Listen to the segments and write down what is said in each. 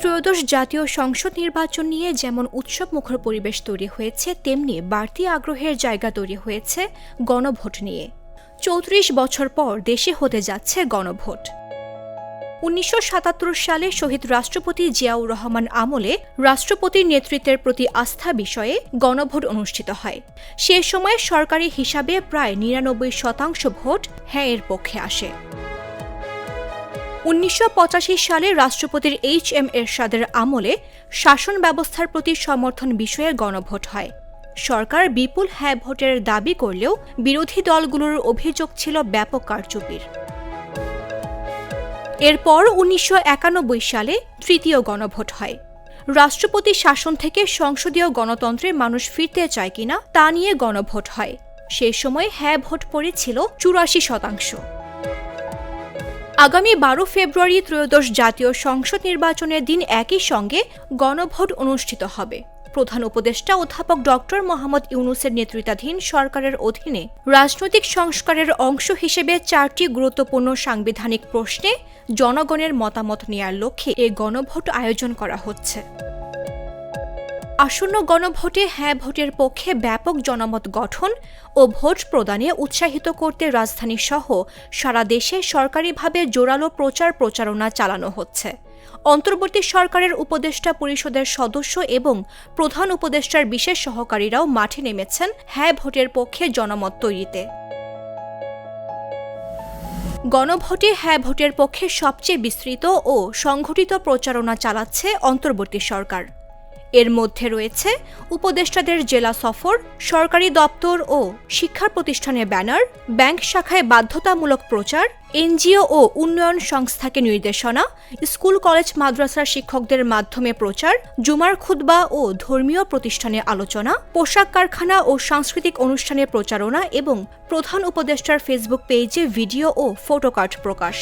ত্রয়োদশ জাতীয় সংসদ নির্বাচন নিয়ে যেমন উৎসবমুখর পরিবেশ তৈরি হয়েছে, তেমনি বাড়তি আগ্রহের জায়গা তৈরি হয়েছে গণভোট নিয়ে। ৩৪ বছর পর দেশে হতে যাচ্ছে গণভোট। ১৯৭৭ সালে শহীদ রাষ্ট্রপতি জিয়াউর রহমান আমলে রাষ্ট্রপতির নেতৃত্বের প্রতি আস্থা বিষয়ে গণভোট অনুষ্ঠিত হয়। সে সময় সরকারি হিসাবে প্রায় ৯৯% ভোট হ্যাঁ এর পক্ষে আসে। ১৯৮৫ সালে রাষ্ট্রপতির এইচ.এম. এরশাদের আমলে শাসন ব্যবস্থার প্রতি সমর্থন বিষয়ে গণভোট হয়। সরকার বিপুল হ্যাঁ ভোটের দাবি করলেও বিরোধী দলগুলোর অভিযোগ ছিল ব্যাপক কারচুপির। এরপর ১৯৯১ সালে তৃতীয় গণভোট হয়। রাষ্ট্রপতি শাসন থেকে সংসদীয় গণতন্ত্রে মানুষ ফিরতে চায় কিনা তা নিয়ে গণভোট হয়। সে সময় হ্যাঁ ভোট পড়েছিল ৮৪%। আগামী ১২ ফেব্রুয়ারি ত্রয়োদশ জাতীয় সংসদ নির্বাচনের দিন একই সঙ্গে গণভোট অনুষ্ঠিত হবে। প্রধান উপদেষ্টা অধ্যাপক ডক্টর মোহাম্মদ ইউনূসের নেতৃত্বাধীন সরকারের অধীনে রাজনৈতিক সংস্কারের অংশ হিসেবে ৪টি গুরুত্বপূর্ণ সাংবিধানিক প্রশ্নে জনগণের মতামত নেয়ার লক্ষ্যে এ গণভোট আয়োজন করা হচ্ছে। আসন্ন গণভোটে হ্যাঁ ভোটের পক্ষে ব্যাপক জনমত গঠন ও ভোট প্রদানে উৎসাহিত করতে রাজধানীসহ সারা দেশে সরকারিভাবে জোরালো প্রচারণা চালানো হচ্ছে। অন্তর্বর্তী সরকারের উপদেষ্টা পরিষদের সদস্য এবং প্রধান উপদেষ্টার বিশেষ সহকারীরাও মাঠে নেমেছেন হ্যাঁ ভোটের পক্ষে জনমত তৈরিতে। গণভোটে হ্যাঁ ভোটের পক্ষে সবচেয়ে বিস্তৃত ও সংগঠিত প্রচারণা চালাচ্ছে অন্তর্বর্তী সরকার। এর মধ্যে রয়েছে উপদেষ্টাদের জেলা সফর, সরকারি দপ্তর ও শিক্ষা প্রতিষ্ঠানের ব্যানার, ব্যাংক শাখায় বাধ্যতামূলক প্রচার, এনজিও ও উন্নয়ন সংস্থাকে নির্দেশনা, স্কুল কলেজ মাদ্রাসার শিক্ষকদের মাধ্যমে প্রচার, জুমার খুতবা ও ধর্মীয় প্রতিষ্ঠানে আলোচনা, পোশাক কারখানা ও সাংস্কৃতিক অনুষ্ঠানে প্রচারণা এবং প্রধান উপদেষ্টার ফেসবুক পেজে ভিডিও ও ফটোকার্ড প্রকাশ।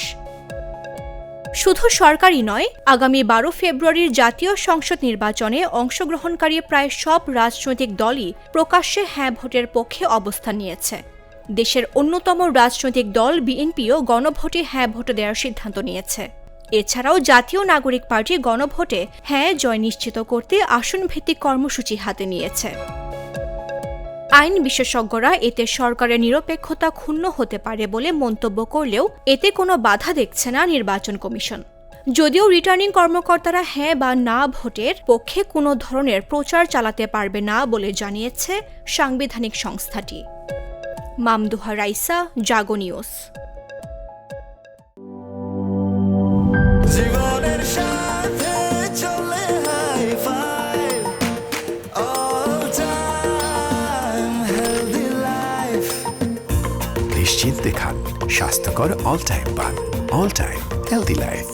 শুধু সরকারই নয়, আগামী ১২ ফেব্রুয়ারির জাতীয় সংসদ নির্বাচনে অংশগ্রহণকারী প্রায় সব রাজনৈতিক দলই প্রকাশ্যে হ্যাঁ ভোটের পক্ষে অবস্থান নিয়েছে। দেশের অন্যতম রাজনৈতিক দল বিএনপিও গণভোটে হ্যাঁ ভোট দেওয়ার সিদ্ধান্ত নিয়েছে। এছাড়াও জাতীয় নাগরিক পার্টি গণভোটে হ্যাঁ জয় নিশ্চিত করতে আসনভিত্তিক কর্মসূচি হাতে নিয়েছে। আইন বিশেষজ্ঞরা এতে সরকারের নিরপেক্ষতা ক্ষুণ্ণ হতে পারে বলে মন্তব্য করলেও এতে কোনো বাধা দেখছে না নির্বাচন কমিশন। যদিও রিটার্নিং কর্মকর্তারা হ্যাঁ বা না ভোটের পক্ষে কোনো ধরনের প্রচার চালাতে পারবে না বলে জানিয়েছে সাংবিধানিক সংস্থাটি। মামদুহা রাইসা, জাগো নিউজ। নিশ্চিন্তে খান স্বাস্থ্যকর অল টাইম পান। All time healthy life.